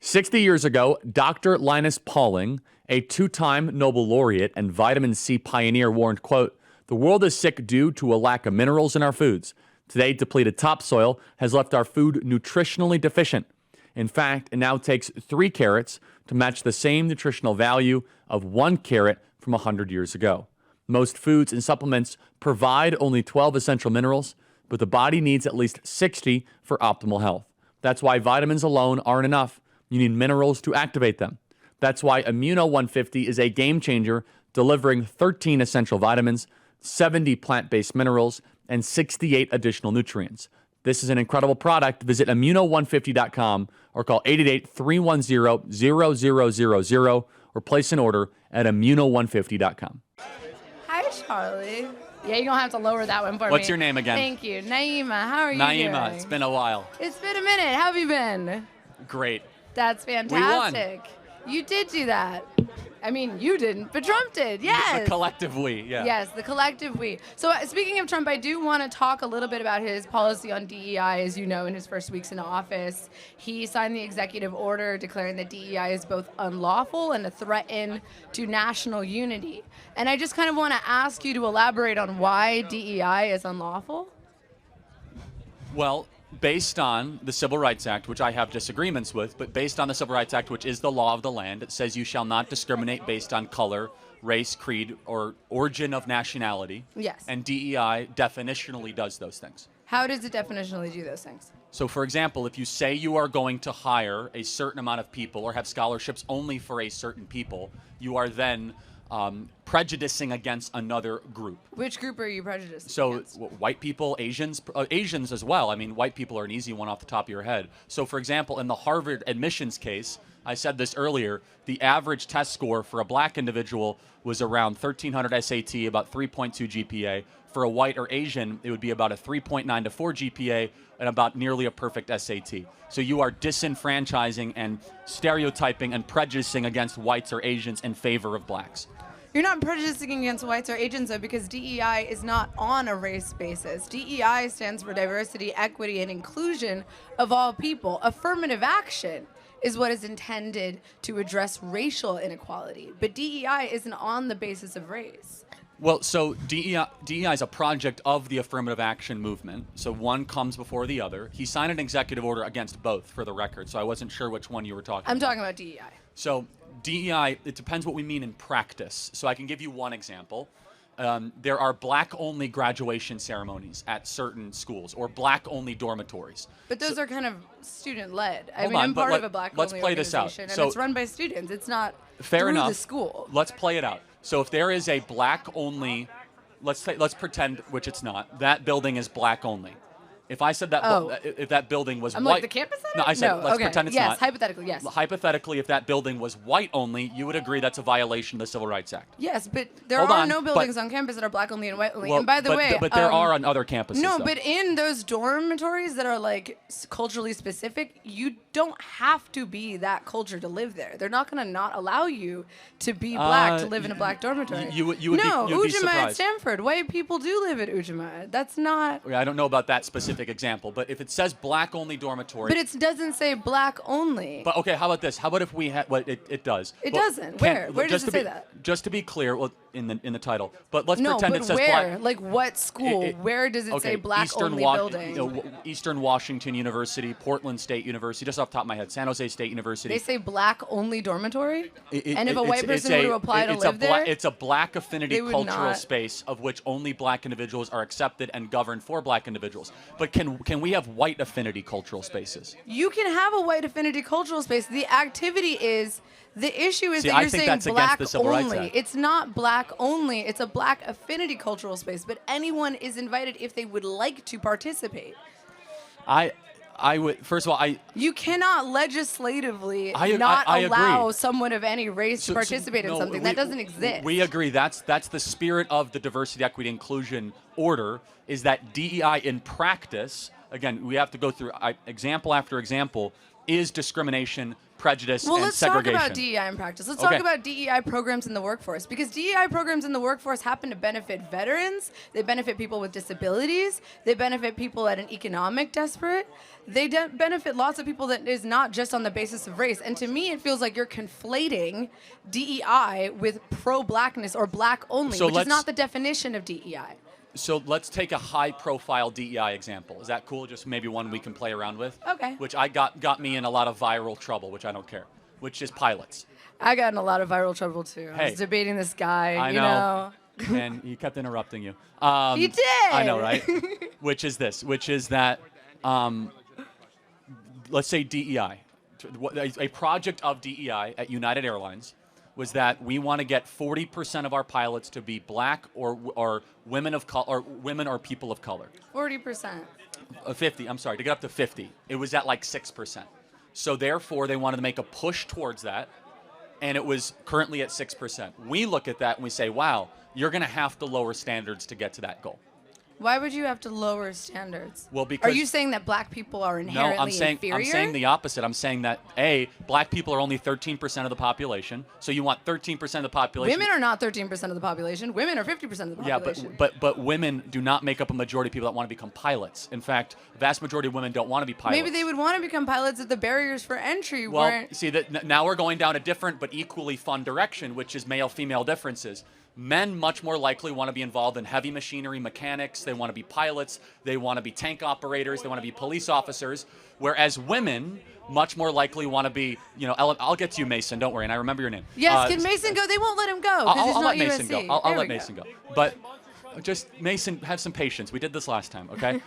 60 years ago, Dr. Linus Pauling, a two-time Nobel laureate and vitamin C pioneer, warned, quote, "The world is sick due to a lack of minerals in our foods. Today, depleted topsoil has left our food nutritionally deficient. In fact, it now takes 3 carrots to match the same nutritional value of 1 carrot from 100 years ago. Most foods and supplements provide only 12 essential minerals, but the body needs at least 60 for optimal health. That's why vitamins alone aren't enough. You need minerals to activate them. That's why Immuno 150 is a game changer, delivering 13 essential vitamins, 70 plant-based minerals, and 68 additional nutrients. This is an incredible product. Visit Immuno150.com or call 888-310-0000 or place an order at Immuno150.com. Hi, Charlie. Yeah, you're going to have to lower that one for me. What's your name again? Thank you. Niyemah. How are you doing? Niyemah. It's been a while. It's been a minute. How have you been? Great. That's fantastic. We won. You did do that. I mean, you didn't, but Trump did. Yes. The collective we, yeah. Yes, the collective we. So speaking of Trump, I do want to talk a little bit about his policy on DEI. As you know, in his first weeks in office, he signed the executive order declaring that DEI is both unlawful and a threat to national unity. And I just kind of want to ask you to elaborate on why DEI is unlawful. Well, based on the Civil Rights Act, which I have disagreements with, but based on the Civil Rights Act, which is the law of the land, it says you shall not discriminate based on color, race, creed, or origin of nationality. Yes. And DEI definitionally does those things. How does it definitionally do those things? So, for example, if you say you are going to hire a certain amount of people or have scholarships only for a certain people, you are then prejudicing against another group. Which group are you prejudicing against? White people, Asians as well. I mean, white people are an easy one off the top of your head. So, for example, in the Harvard admissions case, I said this earlier, the average test score for a black individual was around 1,300 SAT, about 3.2 GPA. For a white or Asian, it would be about a 3.9 to 4 GPA and about nearly a perfect SAT. So you are disenfranchising and stereotyping and prejudicing against whites or Asians in favor of blacks. You're not prejudicing against whites or Asians, though, because DEI is not on a race basis. DEI stands for diversity, equity, and inclusion of all people. Affirmative action is what is intended to address racial inequality, but DEI isn't on the basis of race. Well, so DEI is a project of the affirmative action movement, so one comes before the other. He signed an executive order against both, for the record, so I wasn't sure which one you were talking about. I'm talking about DEI. So DEI, it depends what we mean in practice. So I can give you one example. There are black-only graduation ceremonies at certain schools, or black-only dormitories. But those are kind of student-led. I mean, on, I'm part of a black-only organization, and it's run by students. It's not through the school. Let's play it out. So if there is a black-only, let's pretend, which it's not, that building is black-only. If I said that, if that building was white, like the campus center? No, I said let's pretend it's not. Yes, hypothetically, yes. Hypothetically, if that building was white only, you would agree that's a violation of the Civil Rights Act. Yes, but there are no buildings on campus that are black only and white only. Well, and by the way, but there are on other campuses. No, though. but in those dormitories that are like culturally specific, you don't have to be that culture to live there. They're not going to not allow you to be black to live in a black dormitory. You would no, be surprised. Ujima at Stanford. White people do live at Ujima. That's not. I don't know about that specific example, but if it says black-only dormitory. But it doesn't say black only. But okay, how about this? How about if we had? Well, it does. It doesn't. Where? Where does it say that? Just to be clear, well, in the title. But let's pretend it says where? black. Like what school? Where does it say black-only building? Eastern Washington University, Portland State University, just off the top of my head, San Jose State University. They say black-only dormitory? And if a white person were to apply to live there? It's a black affinity cultural space of which only black individuals are accepted and governed for black individuals. But can we have white affinity cultural spaces? You can have a white affinity cultural space. The activity is... The issue is that you're saying black only. It's not black only. It's a black affinity cultural space. But anyone is invited if they would like to participate. I would, first of all, You cannot legislatively not allow someone of any race to participate in something. That doesn't exist. We agree. That's the spirit of the diversity, equity, inclusion order, is that DEI in practice, again, we have to go through example after example, is discrimination, prejudice, Well, and let's segregation. talk about DEI in practice. Let's Okay. talk about DEI programs in the workforce, because DEI programs in the workforce happen to benefit veterans. They benefit people with disabilities. They benefit people at an economic desperate. They benefit lots of people that is not just on the basis of race. And to me, it feels like you're conflating DEI with pro-blackness or black only, So which is let's- not the definition of DEI. So let's take a high-profile DEI example. Is that cool? Just maybe one we can play around with? Okay. Which I got me in a lot of viral trouble, which I don't care, which is pilots. I got in a lot of viral trouble too. I Hey. was debating this guy, I you know. know. And he kept interrupting you. He did. I know, right? Which is that, let's say DEI. A project of DEI at United Airlines was that we want to get 40% of our pilots to be black or women of color, or women or people of color. 40%. 50, I'm sorry, to get up to 50. It was at like 6%. So therefore, they wanted to make a push towards that, and it was currently at 6%. We look at that and we say, wow, you're going to have to lower standards to get to that goal. Why would you have to lower standards? Well, because Are you saying that black people are no, inherently inferior? I'm saying the opposite. I'm saying that black people are only 13% of the population. So you want 13% of the population. Women are not 13% of the population. Women are 50% of the population. Yeah, but women do not make up a majority of people that want to become pilots. In fact, the vast majority of women don't want to be pilots. Maybe they would want to become pilots if the barriers for entry Well, weren't. see, now we're going down a different but equally fun direction, which is male-female differences. Men much more likely want to be involved in heavy machinery mechanics. They want to be pilots. They want to be tank operators. They want to be police officers. Whereas women much more likely want to be, I'll get to you, Mason. Don't worry. And I remember your name. Yes, can Mason go? They won't let him go because he's I'll not let Mason USC. go. I'll There let we Mason go. But just, Mason, have some patience. We did this last time, okay?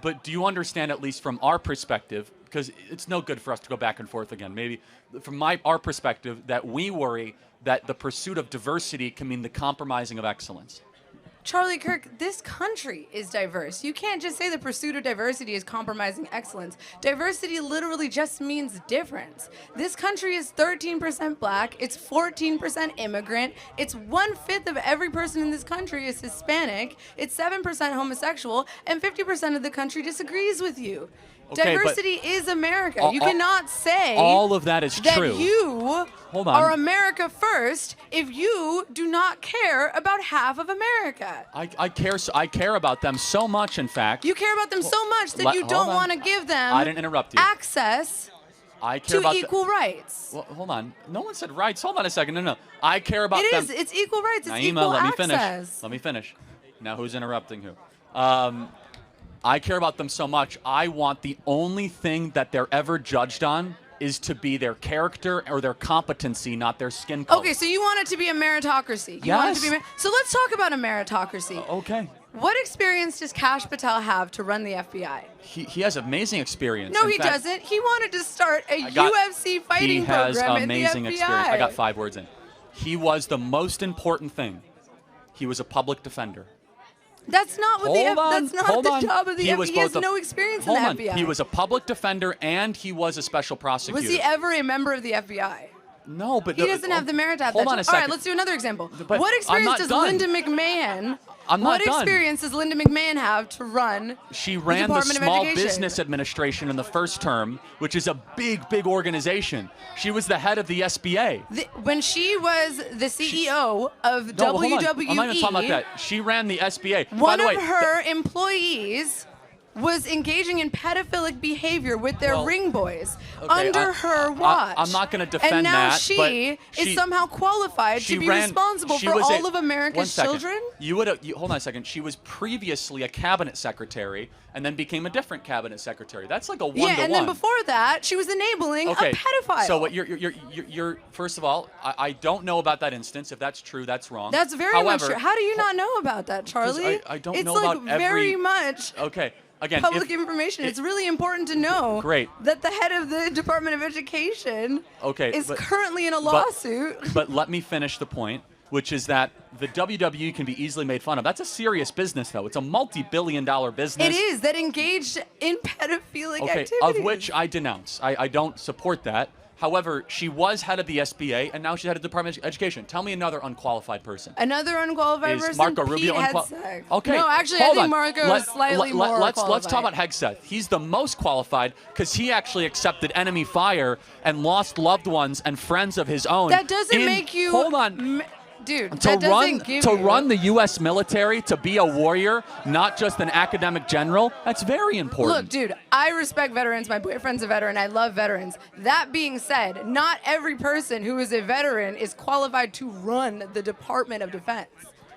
But do you understand, at least from our perspective, because it's no good for us to go back and forth again, maybe from our perspective, that we worry that the pursuit of diversity can mean the compromising of excellence. Charlie Kirk, this country is diverse. You can't just say the pursuit of diversity is compromising excellence. Diversity literally just means difference. This country is 13% black. It's 14% immigrant. It's 1/5 of every person in this country is Hispanic. It's 7% homosexual, and 50% of the country disagrees with you. Okay, Diversity is America. You cannot say all of that is that true. you Hold on. are America first if you do not care about half of America. I care about them so much, in fact. You care about them so much that you hold don't on. want to give them I didn't interrupt you. access I care to about equal rights. Well, hold on. No one said rights. Hold on a second. No. I care about It them. is. It's equal rights. It's Naima, equal let access. me finish. Let me finish. Now, who's interrupting who? I care about them so much. I want the only thing that they're ever judged on is to be their character or their competency, not their skin color. Okay, so you want it to be a meritocracy. You want it to be Yes. so let's talk about a meritocracy. Okay. What experience does Kash Patel have to run the FBI? He has amazing experience. No, In he fact, doesn't. He wanted to start a got- UFC fighting He has program amazing in the FBI. experience. I got 5 words in. He was the most important thing. He was a public defender. That's not what that's not hold the on. job of the FBI. He has both a- no experience in hold the on. FBI. He was a public defender and he was a special prosecutor. Was he ever a member of the FBI? No, but He doesn't have the merit to have hold that on a job. All right, second. let's do another example. But What I'm experience not does done. Linda McMahon? I'm not what done. experience does Linda McMahon have to run? She the ran the Department of Small Education? Business Administration in the first term, which is a big, big organization. She was the head of the SBA. When she was the CEO of No, hold on. WWE, I'm not even talking about that. She ran the SBA. By one the way, of her employees was engaging in pedophilic behavior with their Well, ring boys okay, under her watch. I'm not gonna defend and now that, she but is she- somehow qualified to be responsible she for was all of one America's second. children. Hold on a second. She was previously a cabinet secretary and then became a different cabinet secretary. That's like a one-to-one. Yeah, and then before that, she was enabling Okay, a pedophile. so what you're first of all, I don't know about that instance. If that's true, that's wrong. That's very much However, true. How do you not know about that, Charlie? I don't it's know like about very every- much Okay, again, public information. It's really important to know Great. that the head of the Department of Education is but- currently in a lawsuit. But let me finish the point, which is that the WWE can be easily made fun of. That's a serious business, though. It's a multi-billion-dollar business. It is that engaged in pedophilic Okay, activities. of which I denounce. I don't support that. However, she was head of the SBA, and now she's head of the Department of Education. Tell me another unqualified person. Another unqualified Is person? Marco Rubio Pete unqualified? Hegseth. Okay. No, actually, hold I think on. Marco is slightly more qualified. Let's talk about Hegseth. He's the most qualified because he actually accepted enemy fire and lost loved ones and friends of his own. That doesn't make you... Hold on. Dude, to that doesn't give you... run the U.S. military, to be a warrior, not just an academic general, that's very important. Look, dude, I respect veterans. My boyfriend's a veteran. I love veterans. That being said, not every person who is a veteran is qualified to run the Department of Defense.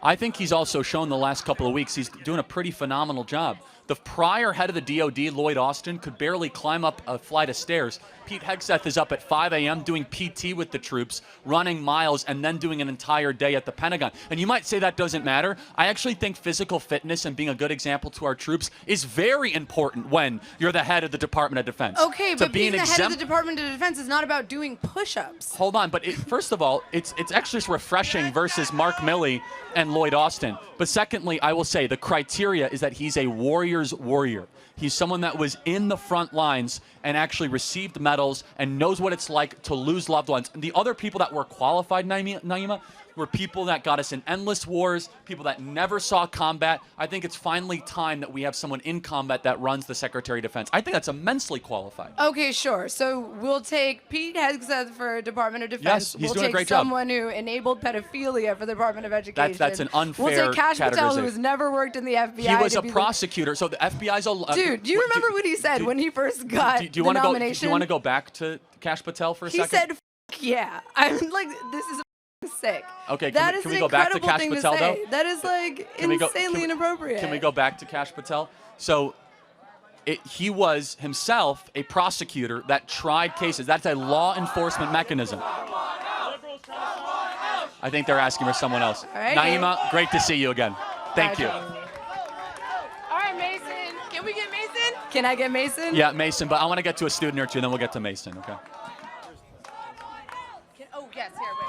I think he's also shown the last couple of weeks he's doing a pretty phenomenal job. The prior head of the DOD, Lloyd Austin, could barely climb up a flight of stairs. Pete Hegseth is up at 5 a.m. doing PT with the troops, running miles, and then doing an entire day at the Pentagon. And you might say that doesn't matter. I actually think physical fitness and being a good example to our troops is very important when you're the head of the Department of Defense. Okay, but being the head of the Department of Defense is not about doing push-ups. Hold on, but first of all, it's actually just refreshing versus Mark Milley and Lloyd Austin. But secondly, I will say the criteria is that he's a warrior's warrior. He's someone that was in the front lines and actually received medals and knows what it's like to lose loved ones. And the other people that were qualified, Niyemah, were people that got us in endless wars, people that never saw combat. I think it's finally time that we have someone in combat that runs the Secretary of Defense. I think that's immensely qualified. Okay, sure. So we'll take Pete Hegseth for Department of Defense. Yes, he's doing a great job. We'll take someone who enabled pedophilia for the Department of Education. That's an unfair We'll take Kash Patel, categorization. who's never worked in the FBI. He was a prosecutor, so the FBI's a... Dude, do you remember what he said when he first got the nomination? Do you want to go back to Kash Patel for a second? He said, yeah. I'm like, this is sick. Okay, can we go back to Kash Patel, though? That is, like, insanely inappropriate. Can we go back to Kash Patel? So he was himself a prosecutor that tried cases. That's a law enforcement mechanism. I think they're asking for someone else. All right, Niyemah, great to see you again. Thank you. All right, Mason. Can we get Mason? Can I get Mason? Yeah, Mason, but I want to get to a student or two, then we'll get to Mason, okay? Oh, yes, here, wait.